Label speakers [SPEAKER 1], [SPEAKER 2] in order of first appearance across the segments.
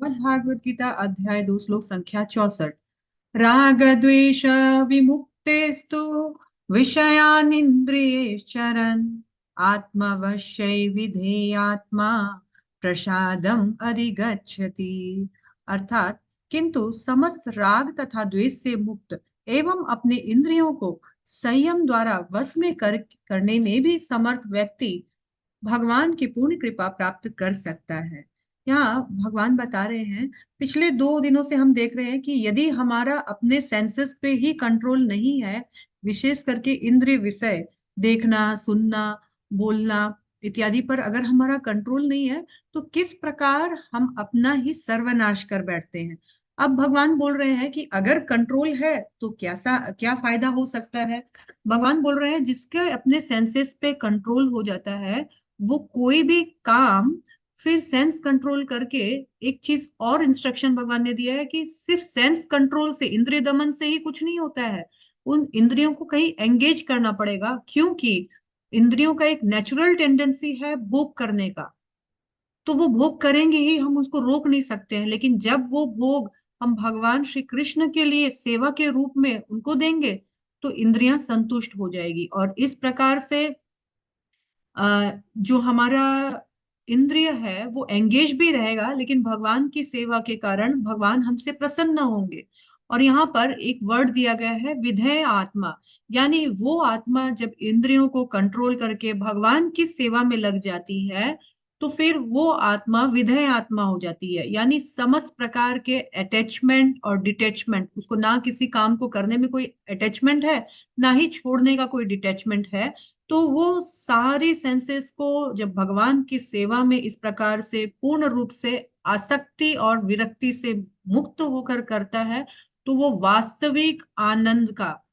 [SPEAKER 1] श्रीमद् भागवत गीता अध्याय 2 श्लोक संख्या 64। राग द्वेष विमुक्तेस्तु विषयानिन्द्रियैश्चरन् आत्मवश्यै विधेयात्मा प्रसादम अधिगच्छति। अर्थात किंतु समस्त राग तथा द्वेष से मुक्त एवं अपने इंद्रियों को संयम द्वारा वश में करने में भी समर्थ व्यक्ति भगवान की पूर्ण कृपा प्राप्त कर सकता है। यहाँ भगवान बता रहे हैं, पिछले 2 दिनों से हम देख रहे हैं कि यदि हमारा अपने सेंसेस पे ही कंट्रोल नहीं है, विशेष करके इंद्रिय विषय देखना, सुनना, बोलना इत्यादि पर अगर हमारा कंट्रोल नहीं है, तो किस प्रकार हम अपना ही सर्वनाश कर बैठते हैं। अब भगवान बोल रहे हैं कि अगर कंट्रोल है तो क्या फायदा हो सकता है। भगवान बोल रहे हैं जिसके अपने सेंसेस पे कंट्रोल हो जाता है, वो कोई भी काम फिर सेंस कंट्रोल करके, एक चीज और इंस्ट्रक्शन भगवान ने दिया है कि सिर्फ सेंस कंट्रोल से, इंद्रिय दमन से ही कुछ नहीं होता है। उन इंद्रियों को कहीं एंगेज करना पड़ेगा, क्योंकि इंद्रियों का एक नेचुरल टेंडेंसी है भोग करने का। तो वो भोग करेंगे ही, हम उसको रोक नहीं सकते हैं। लेकिन जब वो भोग हम भगवान श्री कृष्ण के लिए सेवा के रूप में उनको देंगे, तो इंद्रियां संतुष्ट हो जाएगी और इस प्रकार से जो हमारा इंद्रिय है वो एंगेज भी रहेगा, लेकिन भगवान की सेवा के कारण भगवान हमसे प्रसन्न होंगे। और यहाँ पर एक वर्ड दिया गया है, विधेय आत्मा। यानी वो आत्मा जब इंद्रियों को कंट्रोल करके भगवान की सेवा में लग जाती है, तो फिर वो आत्मा विधेय आत्मा हो जाती है। यानी समस्त प्रकार के अटैचमेंट और डिटैचमेंट, उसको ना किसी काम को करने में कोई अटैचमेंट है, ना ही छोड़ने का कोई डिटैचमेंट है। तो वो सारी सेंसेस को जब भगवान की सेवा में इस प्रकार से पूर्ण रूप से आसक्ति और विरक्ति से मुक्त होकर करता है, तो वो वास्तविक आनंद का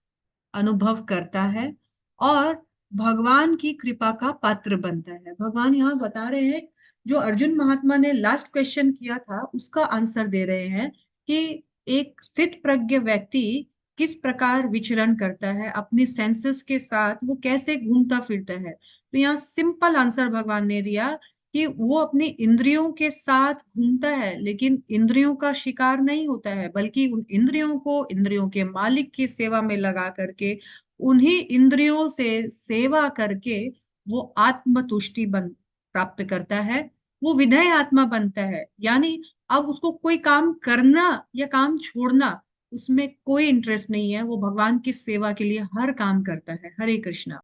[SPEAKER 1] अनुभव करता है और भगवान की कृपा का पात्र बनता है। भगवान यहाँ बता रहे हैं, जो अर्जुन महात्मा ने लास्ट क्वेश्चन किया था उसका आंसर दे रहे हैं कि एक स्थित प्रज्ञ व्यक्ति किस प्रकार विचरण करता है अपनी सेंसेस के साथ, वो कैसे घूमता फिरता है। तो यहाँ सिंपल आंसर भगवान ने दिया कि वो अपनी इंद्रियों के साथ घूमता है, लेकिन इंद्रियों का शिकार नहीं होता है, बल्कि उन इंद्रियों को इंद्रियों के मालिक की सेवा में लगा करके, उन्हीं इंद्रियों से सेवा करके वो आत्मतुष्टि बन प्राप्त करता है। वो विधेय आत्मा बनता है। यानी अब उसको कोई काम करना या काम छोड़ना, उसमें कोई इंटरेस्ट नहीं है। वो भगवान की सेवा के लिए हर काम करता है। हरे कृष्णा।